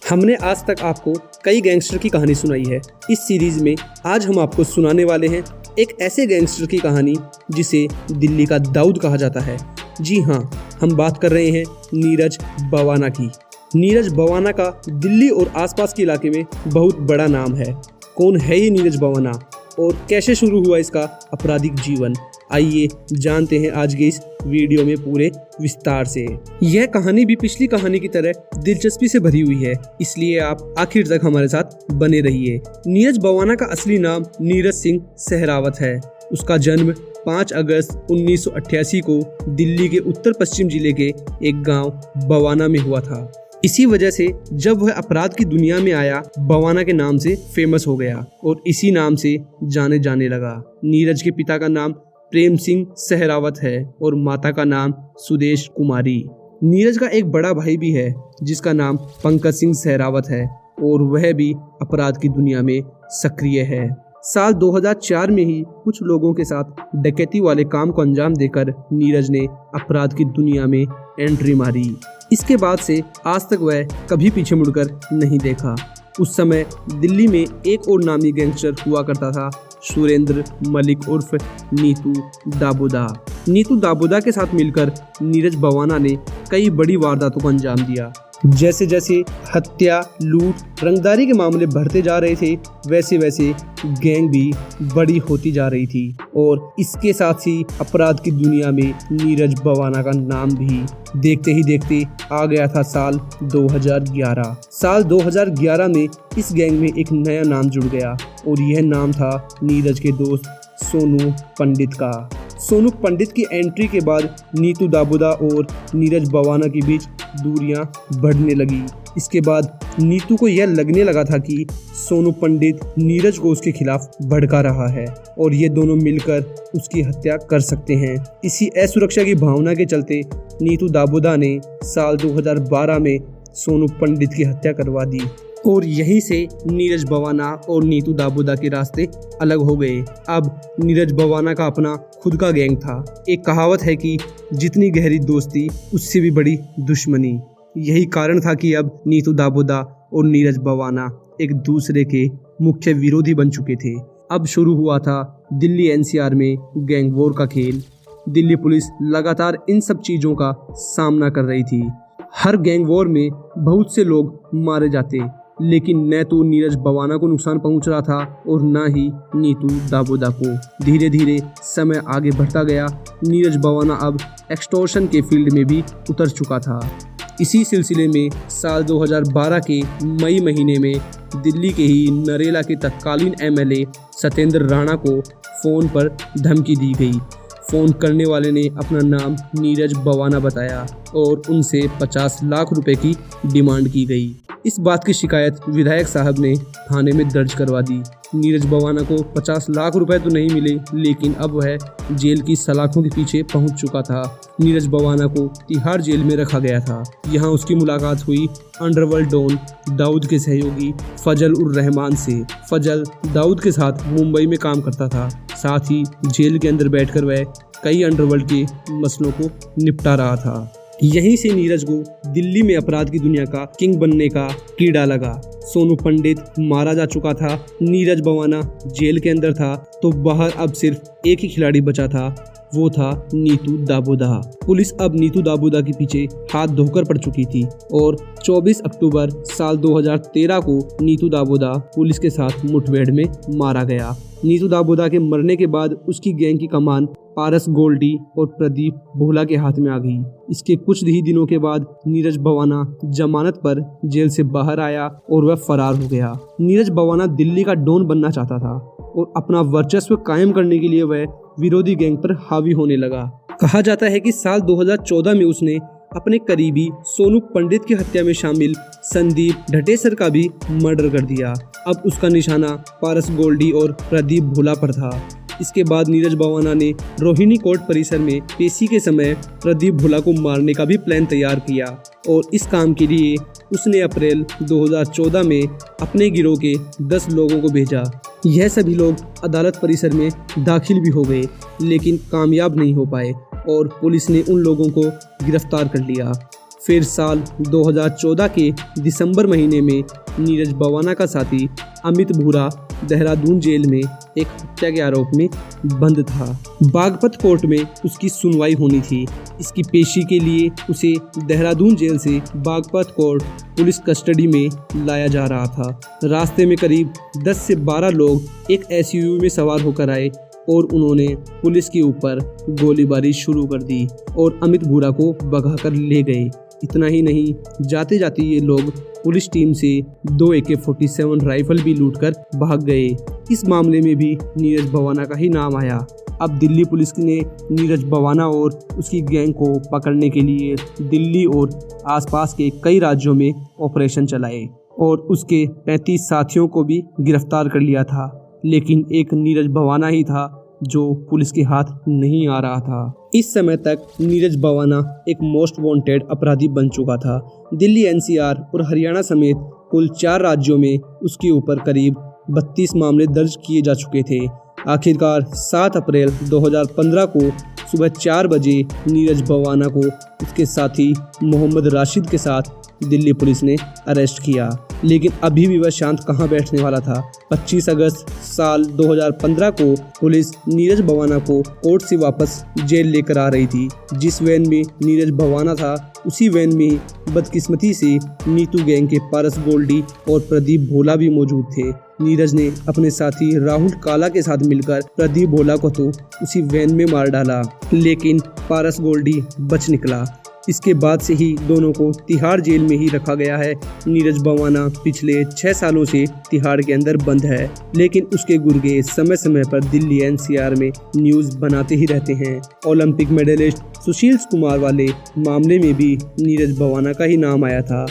हमने आज तक आपको कई गैंगस्टर की कहानी सुनाई है। इस सीरीज में आज हम आपको सुनाने वाले हैं एक ऐसे गैंगस्टर की कहानी जिसे दिल्ली का दाऊद कहा जाता है। जी हाँ, हम बात कर रहे हैं नीरज बवाना की। नीरज बवाना का दिल्ली और आसपास के इलाके में बहुत बड़ा नाम है। कौन है ये नीरज बवाना और कैसे शुरू हुआ इसका आपराधिक जीवन, आइए जानते हैं आज के इस वीडियो में पूरे विस्तार से। यह कहानी भी पिछली कहानी की तरह दिलचस्पी से भरी हुई है, इसलिए आप आखिर तक हमारे साथ बने रहिए। नीरज बवाना का असली नाम नीरज सिंह सहरावत है। उसका जन्म 5 अगस्त 1988 को दिल्ली के उत्तर पश्चिम जिले के एक गांव बवाना में हुआ था। इसी वजह से जब वह अपराध की दुनिया में आया, बवाना के नाम से फेमस हो गया और इसी नाम से जाने जाने लगा। नीरज के पिता का नाम प्रेम सिंह सहरावत है और माता का नाम सुदेश कुमारी। नीरज का एक बड़ा भाई भी है जिसका नाम पंकज सिंह सहरावत है और वह भी अपराध की दुनिया में सक्रिय है। साल 2004 में ही कुछ लोगों के साथ डकैती वाले काम को अंजाम देकर नीरज ने अपराध की दुनिया में एंट्री मारी। इसके बाद से आज तक वह कभी पीछे मुड़कर नहीं देखा। उस समय दिल्ली में एक और नामी गैंगस्टर हुआ करता था, सुरेंद्र मलिक उर्फ नीतू दाबोदा। नीतू दाबोदा के साथ मिलकर नीरज बवाना ने कई बड़ी वारदातों को अंजाम दिया। जैसे जैसे हत्या, लूट, रंगदारी के मामले बढ़ते जा रहे थे, वैसे वैसे गैंग भी बड़ी होती जा रही थी और इसके साथ ही अपराध की दुनिया में नीरज बवाना का नाम भी देखते ही देखते आ गया था साल 2011। साल 2011 में इस गैंग में एक नया नाम जुड़ गया और यह नाम था नीरज के दोस्त सोनू पंडित का। सोनू पंडित की एंट्री के बाद नीतू दाबोदा और नीरज बवाना के बीच दूरियां बढ़ने लगी। इसके बाद नीतू को यह लगने लगा था कि सोनू पंडित नीरज को उसके खिलाफ भड़का रहा है और ये दोनों मिलकर उसकी हत्या कर सकते हैं। इसी असुरक्षा की भावना के चलते नीतू दाबोदा ने साल 2012 में सोनू पंडित की हत्या करवा दी और यहीं से नीरज बवाना और नीतू दाबोदा के रास्ते अलग हो गए। अब नीरज बवाना का अपना खुद का गैंग था। एक कहावत है कि जितनी गहरी दोस्ती उससे भी बड़ी दुश्मनी। यही कारण था कि अब नीतू दाबोदा और नीरज बवाना एक दूसरे के मुख्य विरोधी बन चुके थे। अब शुरू हुआ था दिल्ली एनसीआर में गैंग वॉर का खेल। दिल्ली पुलिस लगातार इन सब चीज़ों का सामना कर रही थी। हर गैंग वॉर में बहुत से लोग मारे जाते, लेकिन न तो नीरज बवाना को नुकसान पहुंच रहा था और न ही नीतू दाबोदा को। धीरे धीरे समय आगे बढ़ता गया। नीरज बवाना अब एक्सटॉर्शन के फील्ड में भी उतर चुका था। इसी सिलसिले में साल 2012 के मई महीने में दिल्ली के ही नरेला के तत्कालीन एमएलए सत्येंद्र राणा को फ़ोन पर धमकी दी गई। फ़ोन करने वाले ने अपना नाम नीरज बवाना बताया और उनसे 50 लाख रुपए की डिमांड की गई। इस बात की शिकायत विधायक साहब ने थाने में दर्ज करवा दी। नीरज बवाना को 50 लाख रुपए तो नहीं मिले, लेकिन अब वह जेल की सलाखों के पीछे पहुंच चुका था। नीरज बवाना को तिहाड़ जेल में रखा गया था। यहाँ उसकी मुलाकात हुई अंडरवर्ल्ड डॉन दाऊद के सहयोगी फजल उर रहमान से। फजल दाऊद के साथ मुंबई में काम करता था। साथ ही जेल के अंदर बैठकर वह कई अंडरवर्ल्ड के मसलों को निपटा रहा था। यहीं से नीरज को दिल्ली में अपराध की दुनिया का किंग बनने का कीड़ा लगा। सोनू पंडित मारा जा चुका था, नीरज बवाना जेल के अंदर था, तो बाहर अब सिर्फ एक ही खिलाड़ी बचा था, वो था नीतू दाबोदा। पुलिस अब नीतू दाबोदा के पीछे हाथ धोकर पड़ चुकी थी और 24 अक्टूबर साल 2013 को नीतू दाबोदा पुलिस के साथ मुठभेड़ में मारा गया। नीतू दाबोदा के मरने के बाद उसकी गैंग की कमान पारस गोल्डी और प्रदीप भोला के हाथ में आ गई। इसके कुछ ही दिनों के बाद नीरज बवाना जमानत पर जेल से बाहर आया और वह फरार हो गया। नीरज बवाना दिल्ली का डॉन बनना चाहता था और अपना वर्चस्व कायम करने के लिए वह विरोधी गैंग पर हावी होने लगा। कहा जाता है कि साल 2014 में उसने अपने करीबी सोनू पंडित की हत्या में शामिल संदीप ढटेसर का भी मर्डर कर दिया। अब उसका निशाना पारस गोल्डी और प्रदीप भोला पर था। इसके बाद नीरज बवाना ने रोहिणी कोर्ट परिसर में पेशी के समय प्रदीप भोला को मारने का भी प्लान तैयार किया और इस काम के लिए उसने अप्रैल 2014 में अपने गिरोह के 10 लोगों को भेजा। यह सभी लोग अदालत परिसर में दाखिल भी हो गए, लेकिन कामयाब नहीं हो पाए और पुलिस ने उन लोगों को गिरफ्तार कर लिया। फिर साल 2014 के दिसंबर महीने में नीरज बवाना का साथी अमित भूरा देहरादून जेल में एक हत्या के आरोप में बंद था। बागपत कोर्ट में उसकी सुनवाई होनी थी। इसकी पेशी के लिए उसे देहरादून जेल से बागपत कोर्ट पुलिस कस्टडी में लाया जा रहा था। रास्ते में करीब 10 से 12 लोग एक एसयूवी में सवार होकर आए और उन्होंने पुलिस के ऊपर गोलीबारी शुरू कर दी और अमित भूरा को भगाकर ले गए। इतना ही नहीं, जाते जाते ये लोग पुलिस टीम से 2 AK-47 राइफल भी लूटकर भाग गए। इस मामले में भी नीरज बवाना का ही नाम आया। अब दिल्ली पुलिस ने नीरज बवाना और उसकी गैंग को पकड़ने के लिए दिल्ली और आसपास के कई राज्यों में ऑपरेशन चलाए और उसके 35 साथियों को भी गिरफ्तार कर लिया था। लेकिन एक नीरज बवाना ही था जो पुलिस के हाथ नहीं आ रहा था। इस समय तक नीरज बवाना एक मोस्ट वांटेड अपराधी बन चुका था। दिल्ली, NCR और हरियाणा समेत कुल 4 राज्यों में उसके ऊपर करीब 32 मामले दर्ज किए जा चुके थे। आखिरकार 7 अप्रैल 2015 को सुबह 4 बजे नीरज बवाना को उसके साथी मोहम्मद राशिद के साथ दिल्ली पुलिस ने अरेस्ट किया। लेकिन अभी भी वह शांत कहां बैठने वाला था। 25 अगस्त साल 2015 को पुलिस नीरज बवाना को कोर्ट से वापस जेल लेकर आ रही थी। जिस वैन में नीरज बवाना था उसी वैन में बदकिस्मती से नीतू गैंग के पारस गोल्डी और प्रदीप भोला भी मौजूद थे। नीरज ने अपने साथी राहुल काला के साथ मिलकर प्रदीप भोला को तो उसी वैन में मार डाला, लेकिन पारस गोल्डी बच निकला। इसके बाद से ही दोनों को तिहाड़ जेल में ही रखा गया है। नीरज बवाना पिछले 6 सालों से तिहाड़ के अंदर बंद है, लेकिन उसके गुर्गे समय समय पर दिल्ली NCR में न्यूज बनाते ही रहते हैं। ओलंपिक मेडलिस्ट सुशील कुमार वाले मामले में भी नीरज बवाना का ही नाम आया था।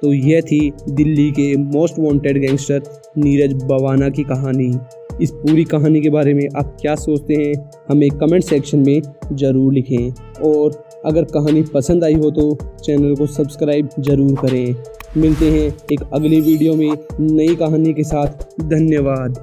तो यह थी दिल्ली के most wanted gangster Neeraj Bawana की कहानी। इस पूरी कहानी के बारे में आप क्या सोचते हैं, हमें कमेंट सेक्शन में ज़रूर लिखें। और अगर कहानी पसंद आई हो तो चैनल को सब्सक्राइब ज़रूर करें। मिलते हैं एक अगली वीडियो में नई कहानी के साथ। धन्यवाद।